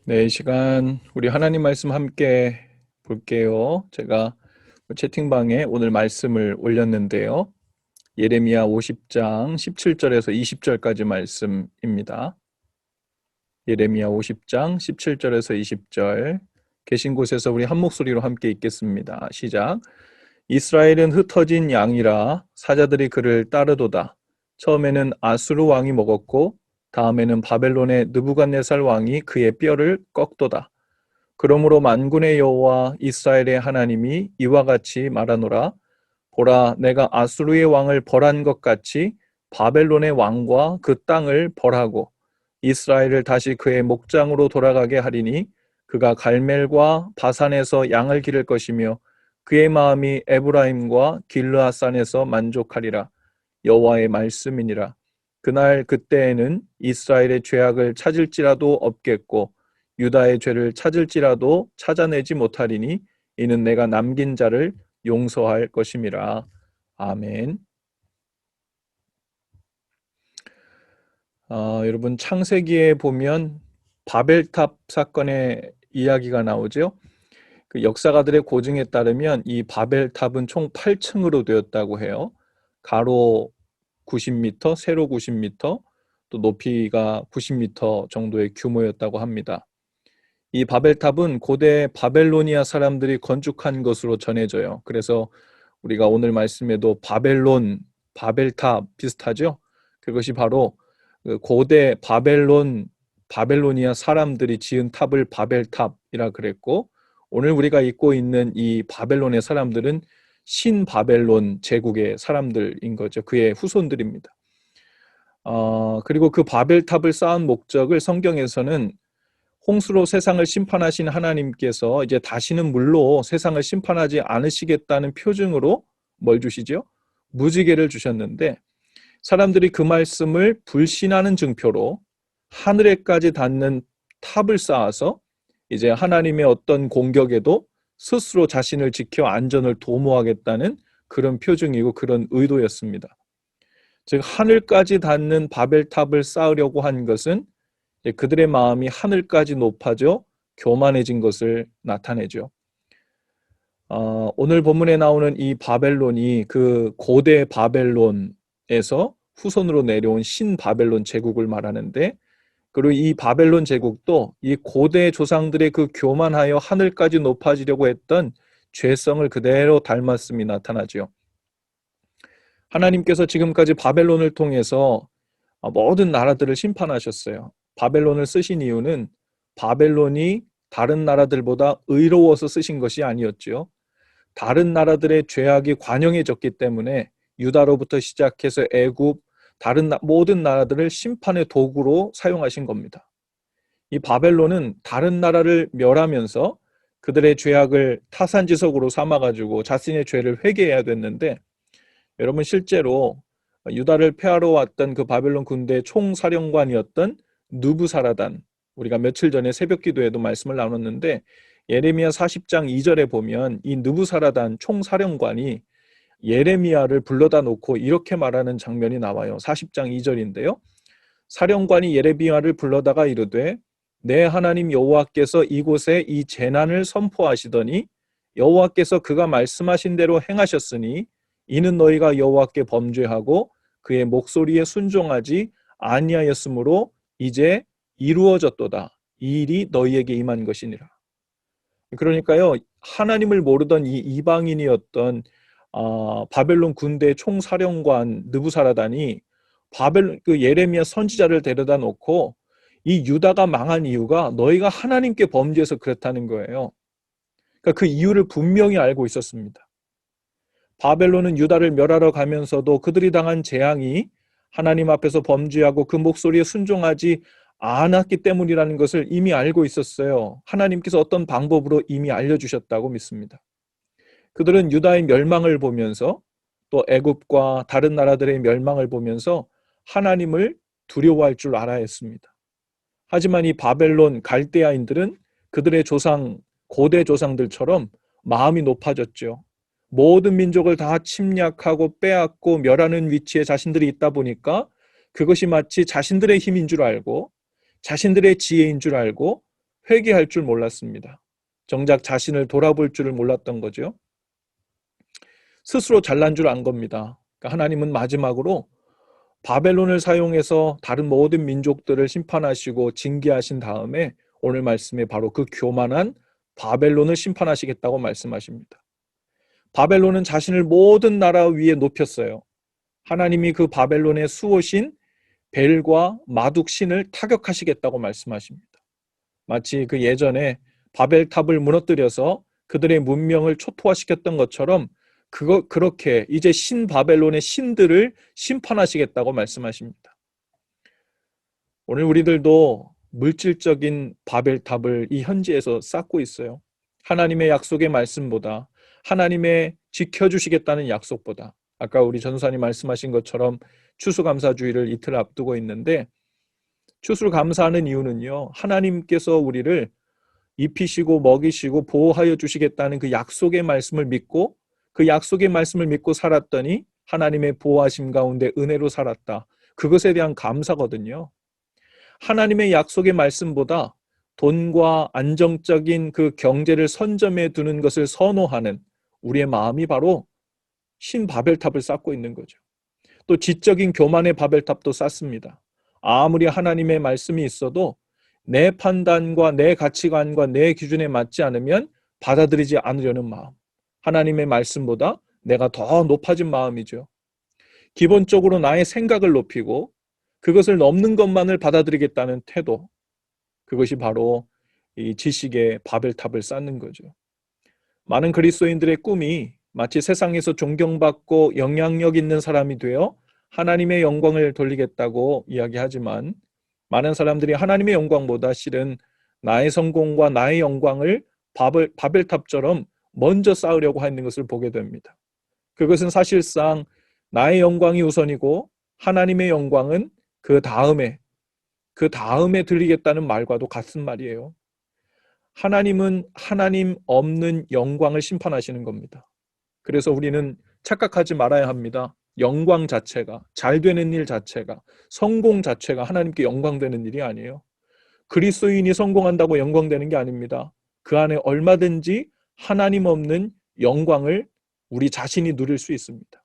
네, 이 시간 우리 하나님 말씀 함께 볼게요. 제가 채팅방에 오늘 말씀을 올렸는데요. 예레미야 50장 17절에서 20절까지 말씀입니다. 예레미야 50장 17절에서 20절 계신 곳에서 우리 한 목소리로 함께 읽겠습니다. 시작. 이스라엘은 흩어진 양이라 사자들이 그를 따르도다. 처음에는 아수르 왕이 먹었고 다음에는 바벨론의 느부갓네살 왕이 그의 뼈를 꺾도다. 그러므로 만군의 여호와 이스라엘의 하나님이 이와 같이 말하노라. 보라, 내가 아수르의 왕을 벌한 것 같이 바벨론의 왕과 그 땅을 벌하고 이스라엘을 다시 그의 목장으로 돌아가게 하리니 그가 갈멜과 바산에서 양을 기를 것이며 그의 마음이 에브라임과 길르앗산에서 만족하리라. 여호와의 말씀이니라. 그날 그때에는 이스라엘의 죄악을 찾을지라도 없겠고 유다의 죄를 찾을지라도 찾아내지 못하리니 이는 내가 남긴 자를 용서할 것임이라. 아멘. 여러분 창세기에 보면 바벨탑 사건의 이야기가 나오죠. 그 역사가들의 고증에 따르면 이 바벨탑은 총 8층으로 되었다고 해요. 가로 90m, 세로 90m, 또 높이가 90m 정도의 규모였다고 합니다. 이 바벨탑은 고대 바벨로니아 사람들이 건축한 것으로 전해져요. 그래서 우리가 오늘 말씀에도 바벨론, 바벨탑 비슷하죠? 그것이 바로 고대 바벨로니아 사람들이 지은 탑을 바벨탑이라 그랬고, 오늘 우리가 잊고 있는 이 바벨론의 사람들은 신바벨론 제국의 사람들인 거죠. 그의 후손들입니다. 그리고 그 바벨탑을 쌓은 목적을 성경에서는 홍수로 세상을 심판하신 하나님께서 이제 다시는 물로 세상을 심판하지 않으시겠다는 표징으로 뭘 주시죠? 무지개를 주셨는데, 사람들이 그 말씀을 불신하는 증표로 하늘에까지 닿는 탑을 쌓아서 이제 하나님의 어떤 공격에도 스스로 자신을 지켜 안전을 도모하겠다는 그런 표징이고 그런 의도였습니다. 즉 하늘까지 닿는 바벨탑을 쌓으려고 한 것은 그들의 마음이 하늘까지 높아져 교만해진 것을 나타내죠. 오늘 본문에 나오는 이 바벨론이 그 고대 바벨론에서 후손으로 내려온 신바벨론 제국을 말하는데, 그리고 이 바벨론 제국도 이 고대 조상들의 그 교만하여 하늘까지 높아지려고 했던 죄성을 그대로 닮았음이 나타나죠. 하나님께서 지금까지 바벨론을 통해서 모든 나라들을 심판하셨어요. 바벨론을 쓰신 이유는 바벨론이 다른 나라들보다 의로워서 쓰신 것이 아니었죠. 다른 나라들의 죄악이 관영해졌기 때문에 유다로부터 시작해서 애굽, 다른 모든 나라들을 심판의 도구로 사용하신 겁니다. 이 바벨론은 다른 나라를 멸하면서 그들의 죄악을 타산지석으로 삼아가지고 자신의 죄를 회개해야 됐는데, 여러분 실제로 유다를 패하러 왔던 그 바벨론 군대의 총사령관이었던 느부사라단, 우리가 며칠 전에 새벽 기도에도 말씀을 나눴는데 예레미야 40장 2절에 보면 이 느부사라단 총사령관이 예레미야를 불러다 놓고 이렇게 말하는 장면이 나와요. 40장 2절인데요. 사령관이 예레미야를 불러다가 이르되 내 하나님 여호와께서 이곳에 이 재난을 선포하시더니 여호와께서 그가 말씀하신 대로 행하셨으니 이는 너희가 여호와께 범죄하고 그의 목소리에 순종하지 아니하였으므로 이제 이루어졌도다. 이 일이 너희에게 임한 것이니라. 그러니까요, 하나님을 모르던 이 이방인이었던 바벨론 군대 총사령관 느부사라단이 그 예레미야 선지자를 데려다 놓고 이 유다가 망한 이유가 너희가 하나님께 범죄해서 그렇다는 거예요. 그러니까 그 이유를 분명히 알고 있었습니다. 바벨론은 유다를 멸하러 가면서도 그들이 당한 재앙이 하나님 앞에서 범죄하고 그 목소리에 순종하지 않았기 때문이라는 것을 이미 알고 있었어요. 하나님께서 어떤 방법으로 이미 알려주셨다고 믿습니다. 그들은 유다의 멸망을 보면서 또 애굽과 다른 나라들의 멸망을 보면서 하나님을 두려워할 줄 알아야 했습니다. 하지만 이 바벨론 갈대아인들은 그들의 조상, 고대 조상들처럼 마음이 높아졌죠. 모든 민족을 다 침략하고 빼앗고 멸하는 위치에 자신들이 있다 보니까 그것이 마치 자신들의 힘인 줄 알고 자신들의 지혜인 줄 알고 회개할 줄 몰랐습니다. 정작 자신을 돌아볼 줄을 몰랐던 거죠. 스스로 잘난 줄 안 겁니다. 그러니까 하나님은 마지막으로 바벨론을 사용해서 다른 모든 민족들을 심판하시고 징계하신 다음에 오늘 말씀에 바로 그 교만한 바벨론을 심판하시겠다고 말씀하십니다. 바벨론은 자신을 모든 나라 위에 높였어요. 하나님이 그 바벨론의 수호신 벨과 마둑 신을 타격하시겠다고 말씀하십니다. 마치 그 예전에 바벨탑을 무너뜨려서 그들의 문명을 초토화시켰던 것처럼 그렇게 이제 신바벨론의 신들을 심판하시겠다고 말씀하십니다. 오늘 우리들도 물질적인 바벨탑을 이 현지에서 쌓고 있어요. 하나님의 약속의 말씀보다, 하나님의 지켜주시겠다는 약속보다, 아까 우리 전도사님 말씀하신 것처럼 추수감사주의를 이틀 앞두고 있는데, 추수감사하는 이유는요, 하나님께서 우리를 입히시고 먹이시고 보호하여 주시겠다는 그 약속의 말씀을 믿고, 그 약속의 말씀을 믿고 살았더니 하나님의 보호하심 가운데 은혜로 살았다. 그것에 대한 감사거든요. 하나님의 약속의 말씀보다 돈과 안정적인 그 경제를 선점해 두는 것을 선호하는 우리의 마음이 바로 신바벨탑을 쌓고 있는 거죠. 또 지적인 교만의 바벨탑도 쌓습니다. 아무리 하나님의 말씀이 있어도 내 판단과 내 가치관과 내 기준에 맞지 않으면 받아들이지 않으려는 마음. 하나님의 말씀보다 내가 더 높아진 마음이죠. 기본적으로 나의 생각을 높이고 그것을 넘는 것만을 받아들이겠다는 태도. 그것이 바로 이 지식의 바벨탑을 쌓는 거죠. 많은 그리스도인들의 꿈이 마치 세상에서 존경받고 영향력 있는 사람이 되어 하나님의 영광을 돌리겠다고 이야기하지만 많은 사람들이 하나님의 영광보다 실은 나의 성공과 나의 영광을 바벨탑처럼 먼저 쌓으려고 하는 것을 보게 됩니다. 그것은 사실상 나의 영광이 우선이고 하나님의 영광은 그 다음에 들리겠다는 말과도 같은 말이에요. 하나님은 하나님 없는 영광을 심판하시는 겁니다. 그래서 우리는 착각하지 말아야 합니다. 영광 자체가, 잘 되는 일 자체가, 성공 자체가 하나님께 영광되는 일이 아니에요. 그리스도인이 성공한다고 영광되는 게 아닙니다. 그 안에 얼마든지 하나님 없는 영광을 우리 자신이 누릴 수 있습니다.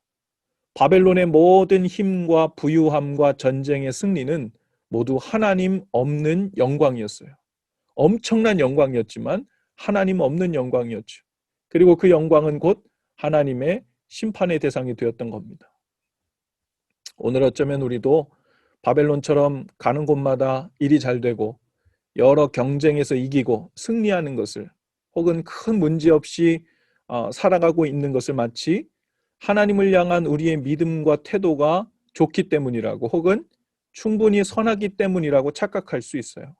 바벨론의 모든 힘과 부유함과 전쟁의 승리는 모두 하나님 없는 영광이었어요. 엄청난 영광이었지만 하나님 없는 영광이었죠. 그리고 그 영광은 곧 하나님의 심판의 대상이 되었던 겁니다. 오늘 어쩌면 우리도 바벨론처럼 가는 곳마다 일이 잘 되고 여러 경쟁에서 이기고 승리하는 것을 혹은 큰 문제 없이 살아가고 있는 것을 마치 하나님을 향한 우리의 믿음과 태도가 좋기 때문이라고 혹은 충분히 선하기 때문이라고 착각할 수 있어요.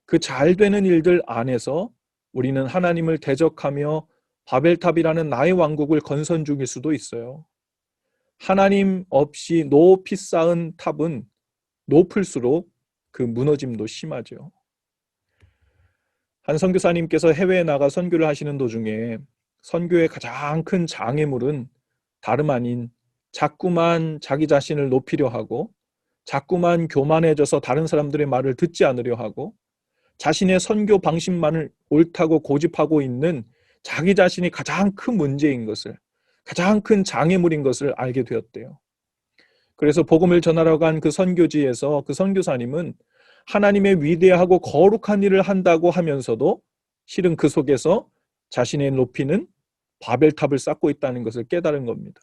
그 잘 되는 일들 안에서 우리는 하나님을 대적하며 바벨탑이라는 나의 왕국을 건선 중일 수도 있어요. 하나님 없이 높이 쌓은 탑은 높을수록 그 무너짐도 심하죠. 한 선교사님께서 해외에 나가 선교를 하시는 도중에 선교의 가장 큰 장애물은 다름 아닌 자꾸만 자기 자신을 높이려 하고 자꾸만 교만해져서 다른 사람들의 말을 듣지 않으려 하고 자신의 선교 방식만을 옳다고 고집하고 있는 자기 자신이 가장 큰 문제인 것을, 가장 큰 장애물인 것을 알게 되었대요. 그래서 복음을 전하러 간 그 선교지에서 그 선교사님은 하나님의 위대하고 거룩한 일을 한다고 하면서도 실은 그 속에서 자신의 높이는 바벨탑을 쌓고 있다는 것을 깨달은 겁니다.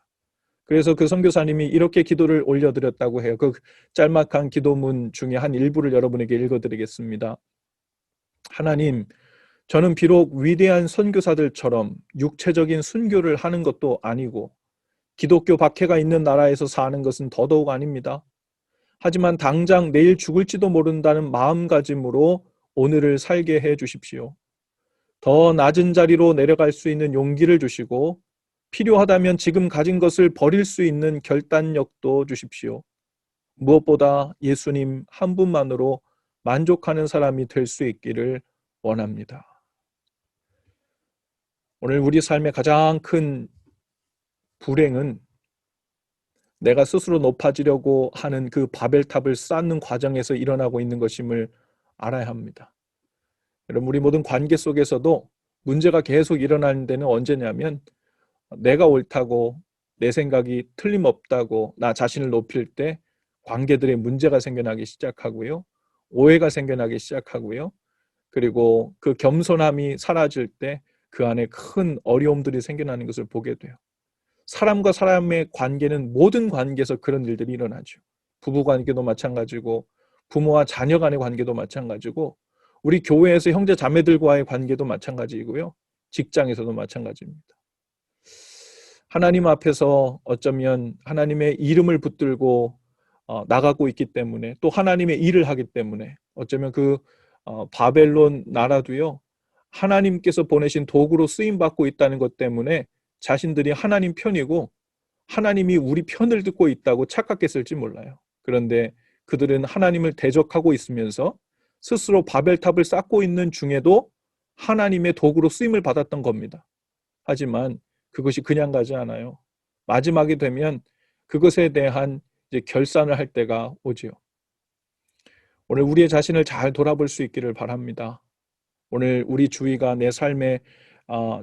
그래서 그 선교사님이 이렇게 기도를 올려드렸다고 해요. 그 짤막한 기도문 중에 한 일부를 여러분에게 읽어드리겠습니다. 하나님, 저는 비록 위대한 선교사들처럼 육체적인 순교를 하는 것도 아니고 기독교 박해가 있는 나라에서 사는 것은 더더욱 아닙니다. 하지만 당장 내일 죽을지도 모른다는 마음가짐으로 오늘을 살게 해 주십시오. 더 낮은 자리로 내려갈 수 있는 용기를 주시고 필요하다면 지금 가진 것을 버릴 수 있는 결단력도 주십시오. 무엇보다 예수님 한 분만으로 만족하는 사람이 될 수 있기를 원합니다. 오늘 우리 삶의 가장 큰 불행은 내가 스스로 높아지려고 하는 그 바벨탑을 쌓는 과정에서 일어나고 있는 것임을 알아야 합니다. 여러분, 우리 모든 관계 속에서도 문제가 계속 일어나는 데는 언제냐면 내가 옳다고, 내 생각이 틀림없다고 나 자신을 높일 때 관계들의 문제가 생겨나기 시작하고요. 오해가 생겨나기 시작하고요. 그리고 그 겸손함이 사라질 때 그 안에 큰 어려움들이 생겨나는 것을 보게 돼요. 사람과 사람의 관계는 모든 관계에서 그런 일들이 일어나죠. 부부 관계도 마찬가지고 부모와 자녀 간의 관계도 마찬가지고 우리 교회에서 형제 자매들과의 관계도 마찬가지이고요. 직장에서도 마찬가지입니다. 하나님 앞에서 어쩌면 하나님의 이름을 붙들고 나가고 있기 때문에, 또 하나님의 일을 하기 때문에 어쩌면 그 바벨론 나라도요, 하나님께서 보내신 도구로 쓰임받고 있다는 것 때문에 자신들이 하나님 편이고 하나님이 우리 편을 듣고 있다고 착각했을지 몰라요. 그런데 그들은 하나님을 대적하고 있으면서 스스로 바벨탑을 쌓고 있는 중에도 하나님의 도구로 쓰임을 받았던 겁니다. 하지만 그것이 그냥 가지 않아요. 마지막이 되면 그것에 대한 이제 결산을 할 때가 오지요. 오늘 우리의 자신을 잘 돌아볼 수 있기를 바랍니다. 오늘 우리 주위가 내 삶의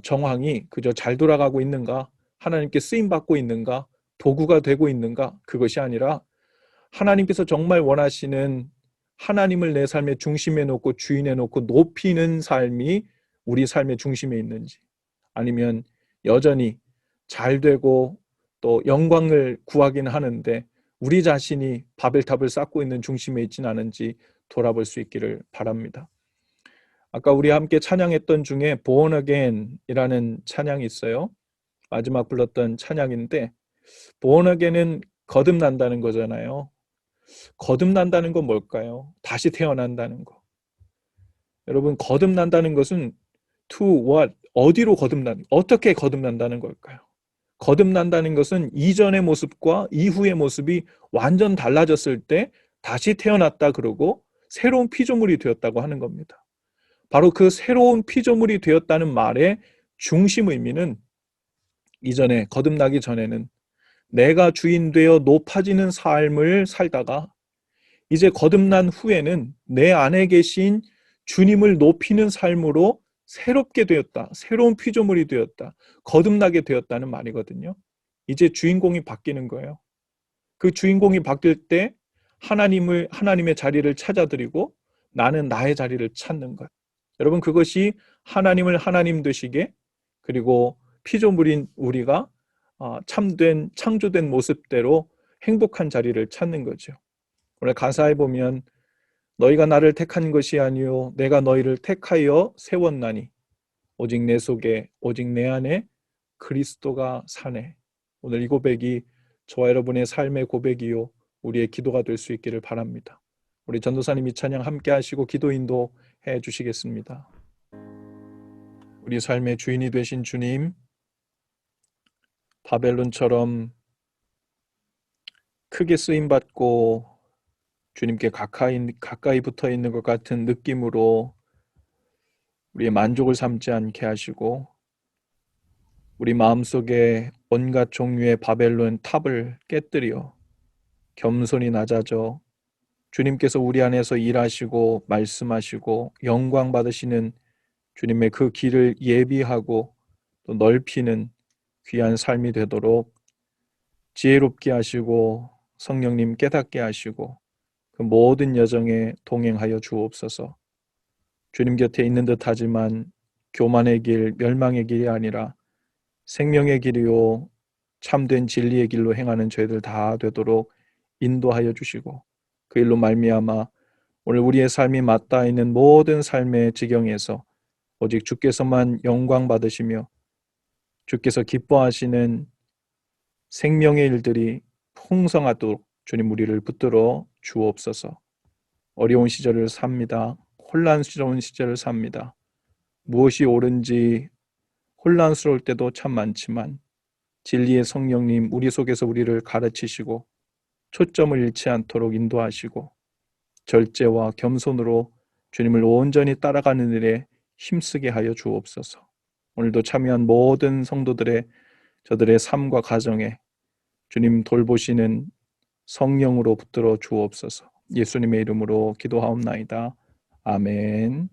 정황이 그저 잘 돌아가고 있는가, 하나님께 쓰임받고 있는가, 도구가 되고 있는가, 그것이 아니라 하나님께서 정말 원하시는 하나님을 내 삶의 중심에 놓고 주인에 놓고 높이는 삶이 우리 삶의 중심에 있는지, 아니면 여전히 잘 되고 또 영광을 구하긴 하는데 우리 자신이 바벨탑을 쌓고 있는 중심에 있지는 않은지 돌아볼 수 있기를 바랍니다. 아까 우리 함께 찬양했던 중에 Born Again이라는 찬양이 있어요. 마지막 불렀던 찬양인데 Born Again은 거듭난다는 거잖아요. 거듭난다는 건 뭘까요? 다시 태어난다는 거. 여러분, 거듭난다는 것은 to what? 어디로 어떻게 거듭난다는 걸까요? 거듭난다는 것은 이전의 모습과 이후의 모습이 완전 달라졌을 때 다시 태어났다 그러고 새로운 피조물이 되었다고 하는 겁니다. 바로 그 새로운 피조물이 되었다는 말의 중심 의미는 이전에 거듭나기 전에는 내가 주인 되어 높아지는 삶을 살다가 이제 거듭난 후에는 내 안에 계신 주님을 높이는 삶으로 새롭게 되었다. 새로운 피조물이 되었다. 거듭나게 되었다는 말이거든요. 이제 주인공이 바뀌는 거예요. 그 주인공이 바뀔 때 하나님의 자리를 찾아드리고 나는 나의 자리를 찾는 것. 여러분, 그것이 하나님을 하나님 되시게, 그리고 피조물인 우리가 참된 창조된 모습대로 행복한 자리를 찾는 거죠. 오늘 가사에 보면 너희가 나를 택한 것이 아니요 내가 너희를 택하여 세웠나니 오직 내 속에 오직 내 안에 그리스도가 사네. 오늘 이 고백이 저와 여러분의 삶의 고백이요 우리의 기도가 될 수 있기를 바랍니다. 우리 전도사님 이 찬양 함께 하시고 기도 인도해 주시겠습니다. 우리 삶의 주인이 되신 주님, 바벨론처럼 크게 쓰임받고 주님께 가까이 붙어 있는 것 같은 느낌으로 우리의 만족을 삼지 않게 하시고 우리 마음속에 온갖 종류의 바벨론 탑을 깨뜨려 겸손히 낮아져 주님께서 우리 안에서 일하시고 말씀하시고 영광 받으시는 주님의 그 길을 예비하고 또 넓히는 귀한 삶이 되도록 지혜롭게 하시고 성령님 깨닫게 하시고 그 모든 여정에 동행하여 주옵소서. 주님 곁에 있는 듯 하지만 교만의 길, 멸망의 길이 아니라 생명의 길이요 참된 진리의 길로 행하는 저희들 다 되도록 인도하여 주시고 그 일로 말미암아 오늘 우리의 삶이 맞닿아 있는 모든 삶의 지경에서 오직 주께서만 영광 받으시며 주께서 기뻐하시는 생명의 일들이 풍성하도록 주님 우리를 붙들어 주옵소서. 어려운 시절을 삽니다. 혼란스러운 시절을 삽니다. 무엇이 옳은지 혼란스러울 때도 참 많지만 진리의 성령님 우리 속에서 우리를 가르치시고 초점을 잃지 않도록 인도하시고 절제와 겸손으로 주님을 온전히 따라가는 일에 힘쓰게 하여 주옵소서. 오늘도 참여한 모든 성도들의 저들의 삶과 가정에 주님 돌보시는 성령으로 붙들어 주옵소서. 예수님의 이름으로 기도하옵나이다. 아멘.